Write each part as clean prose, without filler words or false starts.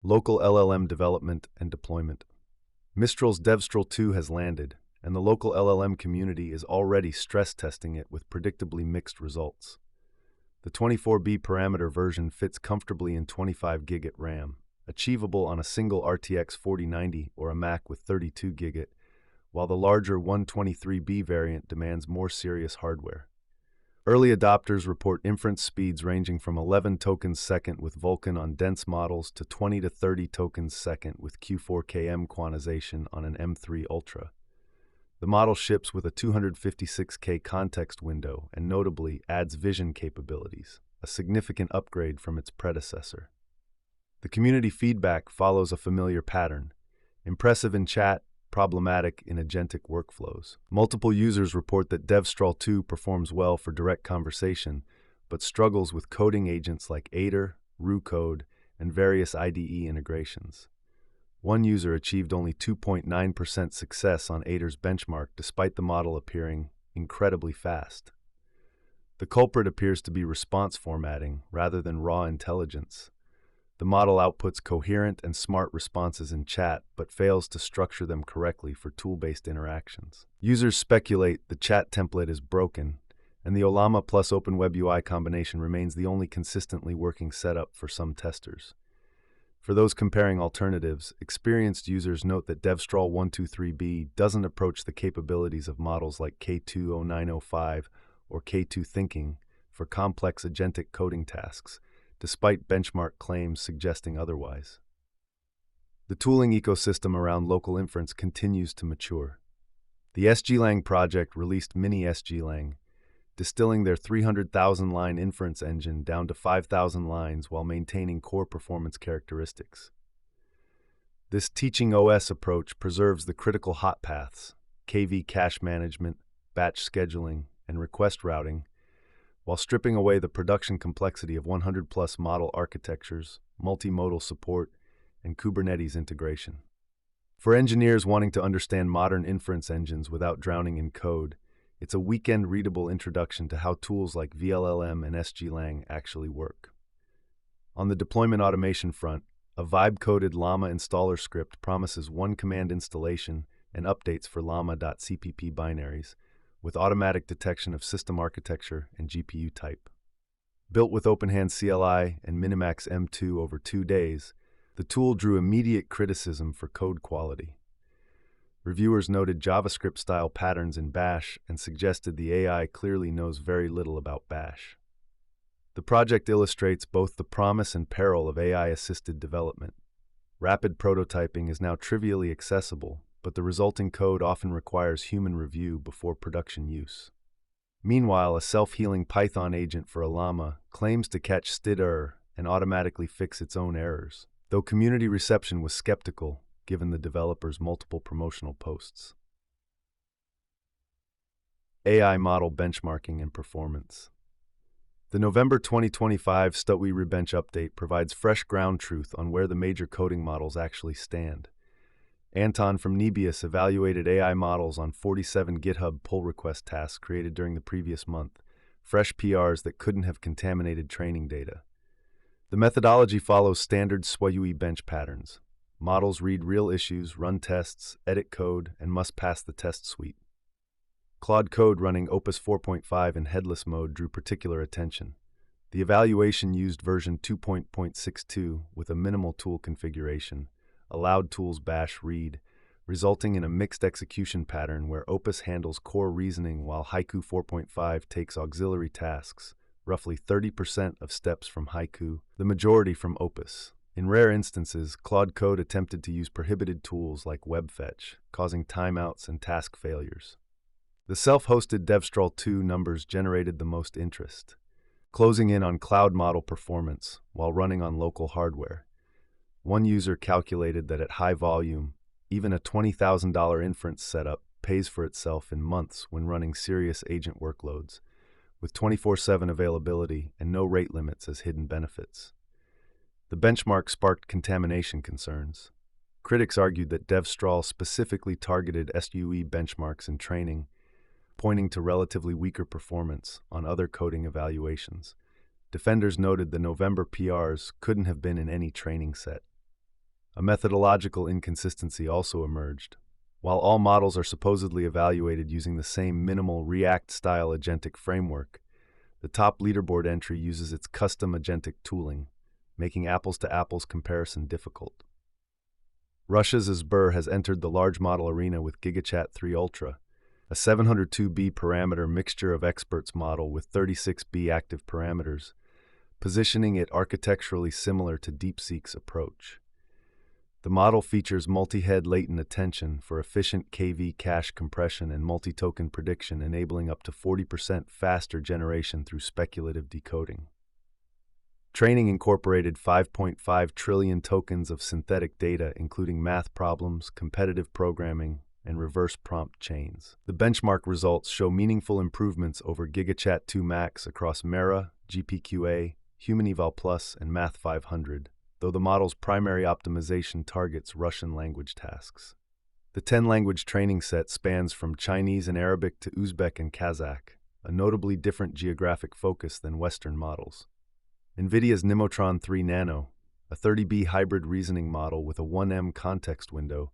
Local LLM development and deployment. Mistral's Devstral 2 has landed, and the local LLM community is already stress testing it with predictably mixed results. The 24B parameter version fits comfortably in 25 GB RAM, achievable on a single RTX 4090 or a Mac with 32 GB, while the larger 123B variant demands more serious hardware. Early adopters report inference speeds ranging from 11 tokens second with Vulkan on dense models to 20 to 30 tokens second with Q4KM quantization on an M3 Ultra. The model ships with a 256K context window and notably adds vision capabilities, a significant upgrade from its predecessor. The community feedback follows a familiar pattern: impressive in chat, problematic in agentic workflows. Multiple users report that Devstral 2 performs well for direct conversation, but struggles with coding agents like Aider, Roo Code, and various IDE integrations. One user achieved only 2.9% success on Aider's benchmark despite the model appearing incredibly fast. The culprit appears to be response formatting rather than raw intelligence. The model outputs coherent and smart responses in chat, but fails to structure them correctly for tool-based interactions. Users speculate the chat template is broken, and the Ollama plus Open WebUI combination remains the only consistently working setup for some testers. For those comparing alternatives, experienced users note that Devstral 123B doesn't approach the capabilities of models like K20905 or K2 Thinking for complex agentic coding tasks, despite benchmark claims suggesting otherwise. The tooling ecosystem around local inference continues to mature. The SGLang project released Mini SGLang, distilling their 300,000-line inference engine down to 5,000 lines while maintaining core performance characteristics. This teaching OS approach preserves the critical hot paths, KV cache management, batch scheduling, and request routing, while stripping away the production complexity of 100-plus model architectures, multimodal support, and Kubernetes integration. For engineers wanting to understand modern inference engines without drowning in code, it's a weekend-readable introduction to how tools like VLLM and SGLang actually work. On the deployment automation front, a vibe-coded Llama installer script promises one-command installation and updates for llama.cpp binaries, with automatic detection of system architecture and GPU type. Built with OpenHand CLI and Minimax M2 over 2 days, the tool drew immediate criticism for code quality. Reviewers noted JavaScript-style patterns in Bash and suggested the AI clearly knows very little about Bash. The project illustrates both the promise and peril of AI-assisted development. Rapid prototyping is now trivially accessible, but the resulting code often requires human review before production use. Meanwhile, a self-healing Python agent for Ollama claims to catch std error and automatically fix its own errors, though community reception was skeptical given the developer's multiple promotional posts. AI model benchmarking and performance. The November 2025 STUTWI Rebench update provides fresh ground truth on where the major coding models actually stand. Anton from Nebius evaluated AI models on 47 GitHub pull request tasks created during the previous month, fresh PRs that couldn't have contaminated training data. The methodology follows standard SWUI bench patterns. Models read real issues, run tests, edit code, and must pass the test suite. Claude Code running Opus 4.5 in headless mode drew particular attention. The evaluation used version 2.62 with a minimal tool configuration, allowed tools bash read, resulting in a mixed execution pattern where Opus handles core reasoning while Haiku 4.5 takes auxiliary tasks, roughly 30% of steps from Haiku, the majority from Opus. In rare instances, Claude Code attempted to use prohibited tools like WebFetch, causing timeouts and task failures. The self-hosted Devstral 2 numbers generated the most interest, closing in on cloud model performance while running on local hardware. One user calculated that at high volume, even a $20,000 inference setup pays for itself in months when running serious agent workloads, with 24/7 availability and no rate limits as hidden benefits. The benchmark sparked contamination concerns. Critics argued that Devstral specifically targeted SUE benchmarks in training, pointing to relatively weaker performance on other coding evaluations. Defenders noted the November PRs couldn't have been in any training set. A methodological inconsistency also emerged. While all models are supposedly evaluated using the same minimal React-style agentic framework, the top leaderboard entry uses its custom agentic tooling, making apples-to-apples comparison difficult. Russia's Zbur has entered the large model arena with GigaChat 3 Ultra, a 702B parameter mixture of experts model with 36B active parameters, positioning it architecturally similar to DeepSeek's approach. The model features multi-head latent attention for efficient KV cache compression and multi-token prediction, enabling up to 40% faster generation through speculative decoding. Training incorporated 5.5 trillion tokens of synthetic data, including math problems, competitive programming, and reverse prompt chains. The benchmark results show meaningful improvements over GigaChat 2 Max across Mera, GPQA, HumanEval Plus, and Math 500, though the model's primary optimization targets Russian language tasks. The 10-language training set spans from Chinese and Arabic to Uzbek and Kazakh, a notably different geographic focus than Western models. NVIDIA's Nemotron 3 Nano, a 30B hybrid reasoning model with a 1M context window,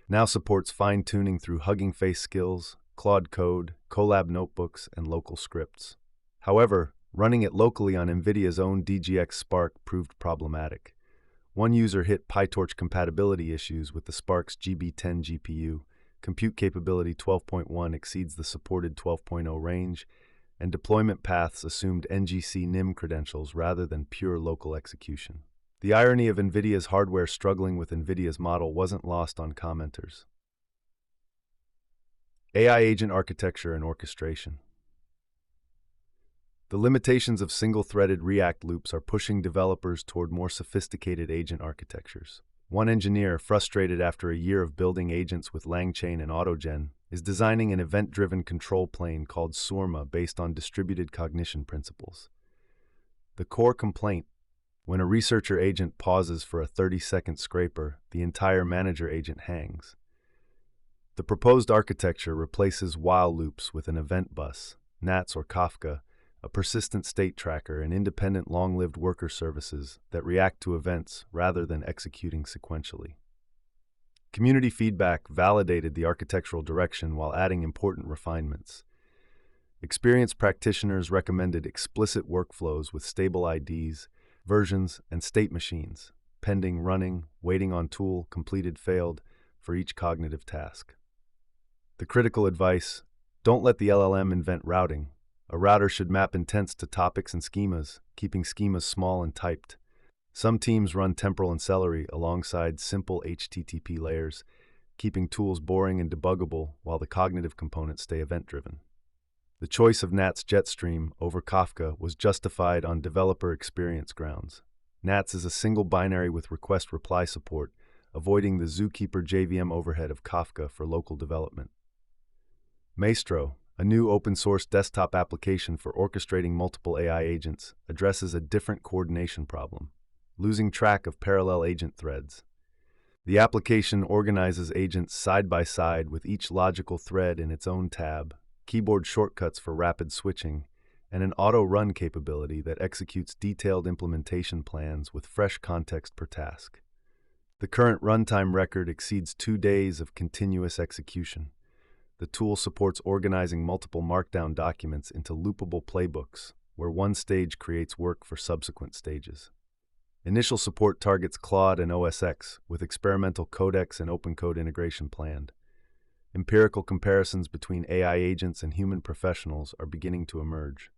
now supports fine-tuning through Hugging Face skills, Claude Code, Colab notebooks, and local scripts. However, running it locally on NVIDIA's own DGX Spark proved problematic. One user hit PyTorch compatibility issues with the Spark's GB10 GPU, compute capability 12.1 exceeds the supported 12.0 range, and deployment paths assumed NGC NIM credentials rather than pure local execution. The irony of NVIDIA's hardware struggling with NVIDIA's model wasn't lost on commenters. AI agent architecture and orchestration. The limitations of single-threaded React loops are pushing developers toward more sophisticated agent architectures. One engineer, frustrated after a year of building agents with LangChain and AutoGen, is designing an event-driven control plane called Surma based on distributed cognition principles. The core complaint: when a researcher agent pauses for a 30-second scraper, the entire manager agent hangs. The proposed architecture replaces while loops with an event bus, NATS or Kafka, a persistent state tracker, and independent long-lived worker services that react to events rather than executing sequentially. Community feedback validated the architectural direction while adding important refinements. Experienced practitioners recommended explicit workflows with stable IDs, versions, and state machines, pending, running, waiting on tool, completed, failed, for each cognitive task. The critical advice: don't let the LLM invent routing. A router should map intents to topics and schemas, keeping schemas small and typed. Some teams run temporal and celery alongside simple HTTP layers, keeping tools boring and debuggable while the cognitive components stay event-driven. The choice of NATS Jetstream over Kafka was justified on developer experience grounds. NATS is a single binary with request-reply support, avoiding the Zookeeper JVM overhead of Kafka for local development. Maestro, a new open-source desktop application for orchestrating multiple AI agents, addresses a different coordination problem: losing track of parallel agent threads. The application organizes agents side by side with each logical thread in its own tab, keyboard shortcuts for rapid switching, and an auto-run capability that executes detailed implementation plans with fresh context per task. The current runtime record exceeds 2 days of continuous execution. The tool supports organizing multiple Markdown documents into loopable playbooks, where one stage creates work for subsequent stages. Initial support targets Claude and OS X, with experimental codecs and open code integration planned. Empirical comparisons between AI agents and human professionals are beginning to emerge.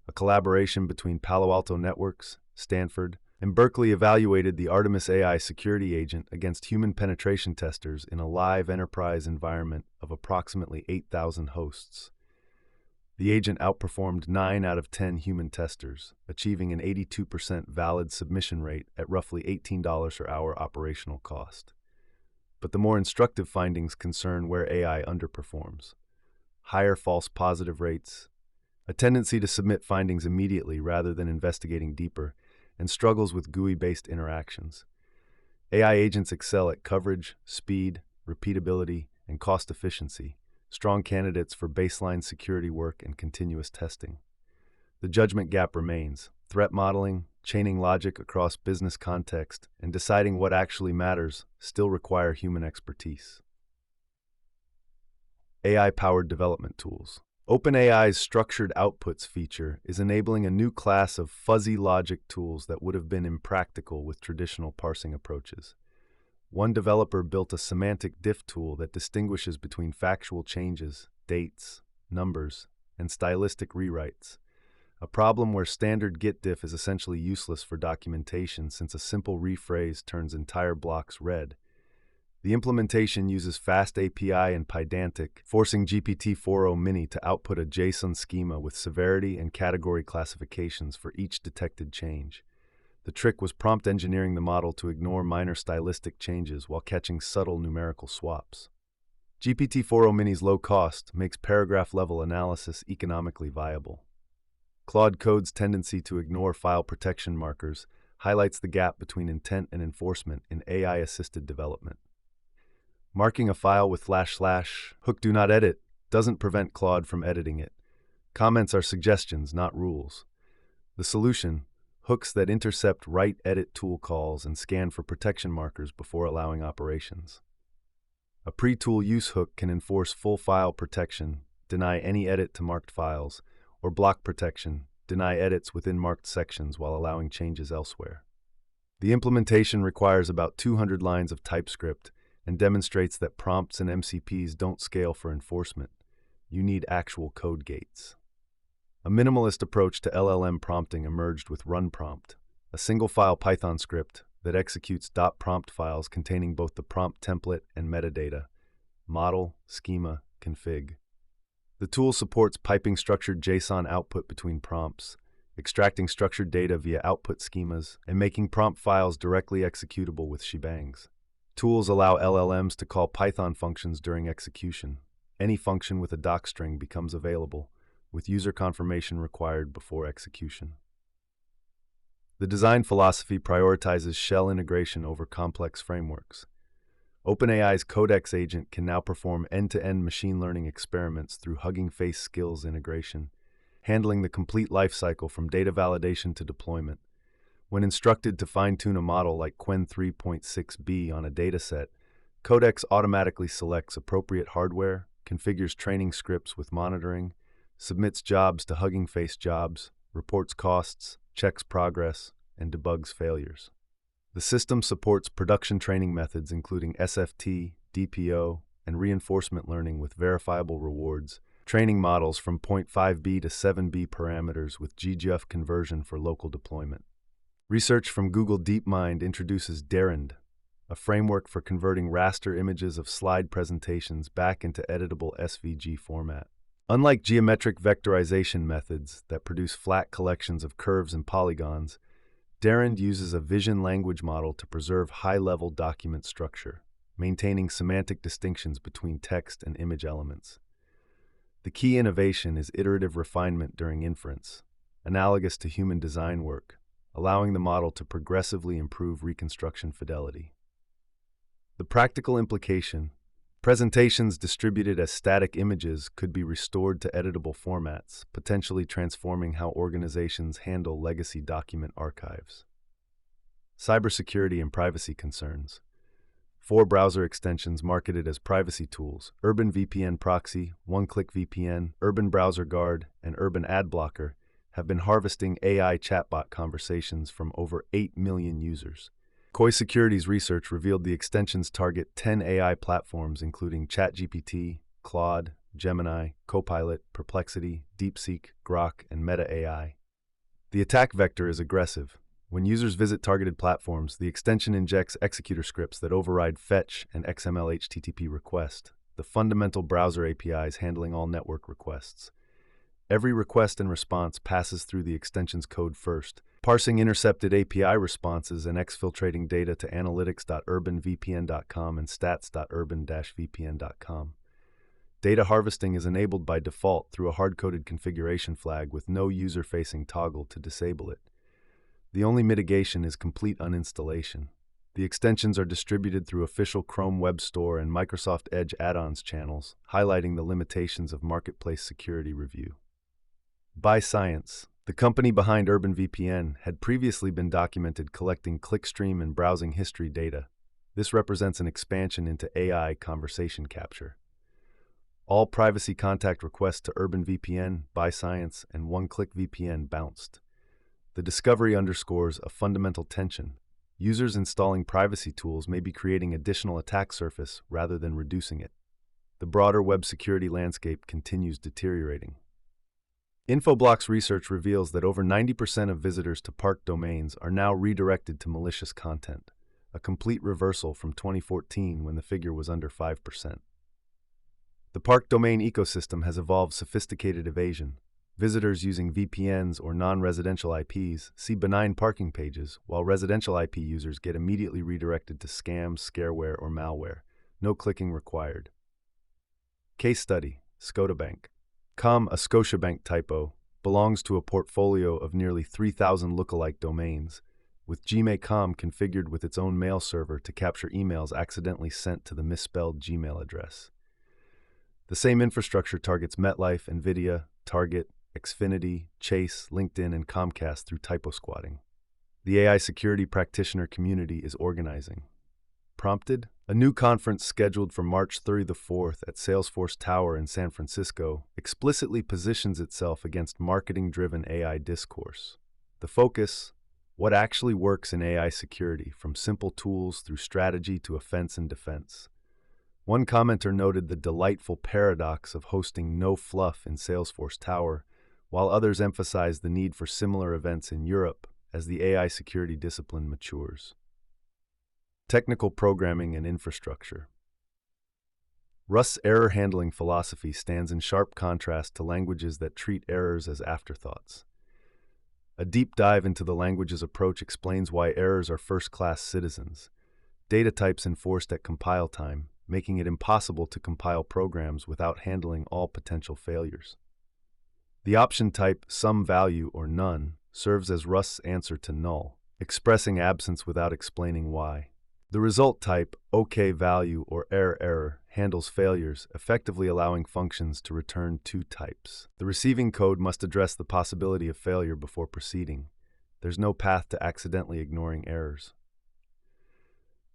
A collaboration between Palo Alto Networks, Stanford, and Berkeley evaluated the Artemis AI security agent against human penetration testers in a live enterprise environment of approximately 8,000 hosts. The agent outperformed 9 out of 10 human testers, achieving an 82% valid submission rate at roughly $18 per hour operational cost. But the more instructive findings concern where AI underperforms: higher false positive rates, a tendency to submit findings immediately rather than investigating deeper, and struggles with GUI-based interactions. AI agents excel at coverage, speed, repeatability, and cost efficiency, strong candidates for baseline security work and continuous testing. The judgment gap remains: threat modeling, chaining logic across business context, and deciding what actually matters still require human expertise. AI-powered development tools. OpenAI's structured outputs feature is enabling a new class of fuzzy logic tools that would have been impractical with traditional parsing approaches. One developer built a semantic diff tool that distinguishes between factual changes, dates, numbers, and stylistic rewrites, a problem where standard git diff is essentially useless for documentation since a simple rephrase turns entire blocks red. The implementation uses fast API and Pydantic, forcing GPT-4o Mini to output a JSON schema with severity and category classifications for each detected change. The trick was prompt engineering the model to ignore minor stylistic changes while catching subtle numerical swaps. GPT-4o Mini's low cost makes paragraph-level analysis economically viable. Claude Code's tendency to ignore file protection markers highlights the gap between intent and enforcement in AI-assisted development. Marking a file with // "hook do not edit" doesn't prevent Claude from editing it. Comments are suggestions, not rules. The solution: hooks that intercept write edit tool calls and scan for protection markers before allowing operations. A pre-tool use hook can enforce full file protection, deny any edit to marked files, or block protection, deny edits within marked sections while allowing changes elsewhere. The implementation requires about 200 lines of TypeScript and demonstrates that prompts and MCPs don't scale for enforcement. You need actual code gates. A minimalist approach to LLM prompting emerged with runPrompt, a single-file Python script that executes .prompt files containing both the prompt template and metadata, model, schema, config. The tool supports piping structured JSON output between prompts, extracting structured data via output schemas, and making prompt files directly executable with shebangs. Tools allow LLMs to call Python functions during execution. Any function with a docstring becomes available, with user confirmation required before execution. The design philosophy prioritizes shell integration over complex frameworks. OpenAI's Codex agent can now perform end-to-end machine learning experiments through Hugging Face skills integration, handling the complete lifecycle from data validation to deployment. When instructed to fine-tune a model like Qwen 3.6b on a dataset, Codex automatically selects appropriate hardware, configures training scripts with monitoring, submits jobs to Hugging Face jobs, reports costs, checks progress, and debugs failures. The system supports production training methods including SFT, DPO, and reinforcement learning with verifiable rewards, training models from 0.5b to 7b parameters with GGF conversion for local deployment. Research from Google DeepMind introduces Derend, a framework for converting raster images of slide presentations back into editable SVG format. Unlike geometric vectorization methods that produce flat collections of curves and polygons, Derend uses a vision language model to preserve high-level document structure, maintaining semantic distinctions between text and image elements. The key innovation is iterative refinement during inference, analogous to human design work, allowing the model to progressively improve reconstruction fidelity. The practical implication: presentations distributed as static images could be restored to editable formats, potentially transforming how organizations handle legacy document archives. Cybersecurity and privacy concerns. 4 browser extensions marketed as privacy tools, Urban VPN Proxy, One-Click VPN, Urban Browser Guard, and Urban Ad Blocker, have been harvesting AI chatbot conversations from over 8 million users. Koi Security's research revealed the extensions target 10 AI platforms including ChatGPT, Claude, Gemini, Copilot, Perplexity, DeepSeek, Grok, and Meta AI. The attack vector is aggressive. When users visit targeted platforms, the extension injects executor scripts that override fetch and XML HTTP request, the fundamental browser APIs handling all network requests. Every request and response passes through the extension's code first, parsing intercepted API responses and exfiltrating data to analytics.urbanvpn.com and stats.urban-vpn.com. Data harvesting is enabled by default through a hard-coded configuration flag with no user-facing toggle to disable it. The only mitigation is complete uninstallation. The extensions are distributed through official Chrome Web Store and Microsoft Edge add-ons channels, highlighting the limitations of marketplace security review. By science, The company behind Urban VPN had previously been documented collecting clickstream and browsing history data. This represents an expansion into AI conversation capture. All privacy contact requests to Urban VPN, ByScience, and One-Click VPN bounced. The discovery underscores a fundamental tension. Users installing privacy tools may be creating additional attack surface rather than reducing it. The broader web security landscape continues deteriorating. Infoblox research reveals that over 90% of visitors to park domains are now redirected to malicious content, a complete reversal from 2014 when the figure was under 5%. The park domain ecosystem has evolved sophisticated evasion. Visitors using VPNs or non-residential IPs see benign parking pages, while residential IP users get immediately redirected to scams, scareware, or malware. No clicking required. Case study: Scotiabank. A Scotiabank typo, belongs to a portfolio of nearly 3,000 lookalike domains, with Gmail.com configured with its own mail server to capture emails accidentally sent to the misspelled Gmail address. The same infrastructure targets MetLife, NVIDIA, Target, Xfinity, Chase, LinkedIn, and Comcast through typo squatting. The AI security practitioner community is organizing. Prompted? A new conference scheduled for March 3 to 4th at Salesforce Tower in San Francisco explicitly positions itself against marketing-driven AI discourse. The focus: what actually works in AI security, from simple tools through strategy to offense and defense. One commenter noted the delightful paradox of hosting no fluff in Salesforce Tower, while others emphasized the need for similar events in Europe as the AI security discipline matures. Technical programming and infrastructure. Rust's error handling philosophy stands in sharp contrast to languages that treat errors as afterthoughts. A deep dive into the language's approach explains why errors are first-class citizens, data types enforced at compile time, making it impossible to compile programs without handling all potential failures. The option type some value or none serves as Rust's answer to null, expressing absence without explaining why. The result type OK value or error handles failures, effectively allowing functions to return two types. The receiving code must address the possibility of failure before proceeding. There's no path to accidentally ignoring errors.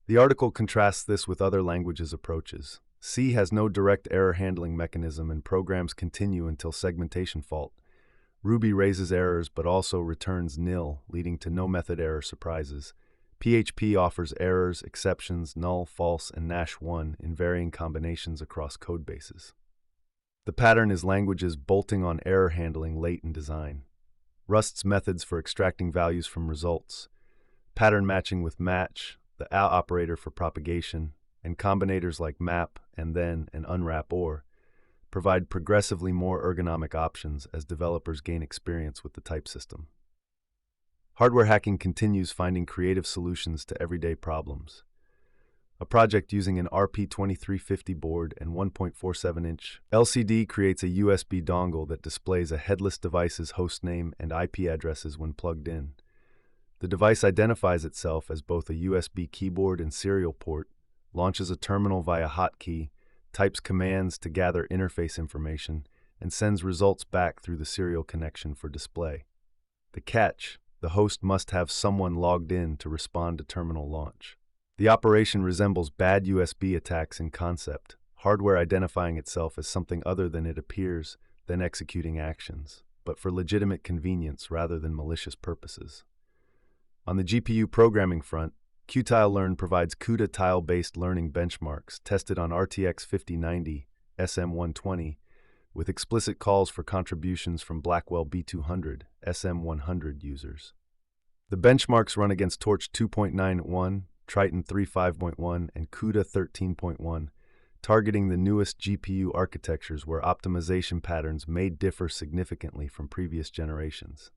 The article contrasts this with other languages' approaches. C has no direct error handling mechanism and programs continue until segmentation fault. Ruby raises errors but also returns nil, leading to no method error surprises. PHP offers errors, exceptions, null, false, and -1 in varying combinations across codebases. The pattern is languages bolting on error handling late in design. Rust's methods for extracting values from results, pattern matching with match, the AL operator for propagation, and combinators like map, and then, and unwrap or, provide progressively more ergonomic options as developers gain experience with the type system. Hardware hacking continues, finding creative solutions to everyday problems. A project using an RP2350 board and 1.47-inch LCD creates a USB dongle that displays a headless device's hostname and IP addresses when plugged in. The device identifies itself as both a USB keyboard and serial port, launches a terminal via hotkey, types commands to gather interface information, and sends results back through the serial connection for display. The catch: the host must have someone logged in to respond to terminal launch. The operation resembles bad USB attacks in concept, hardware identifying itself as something other than it appears, then executing actions, but for legitimate convenience rather than malicious purposes. On the GPU programming front, Qtile provides CUDA tile-based learning benchmarks tested on RTX 5090, SM120, with explicit calls for contributions from Blackwell B200, SM100 users. The benchmarks run against Torch 2.91, Triton 3.5.1, and CUDA 13.1, targeting the newest GPU architectures where optimization patterns may differ significantly from previous generations.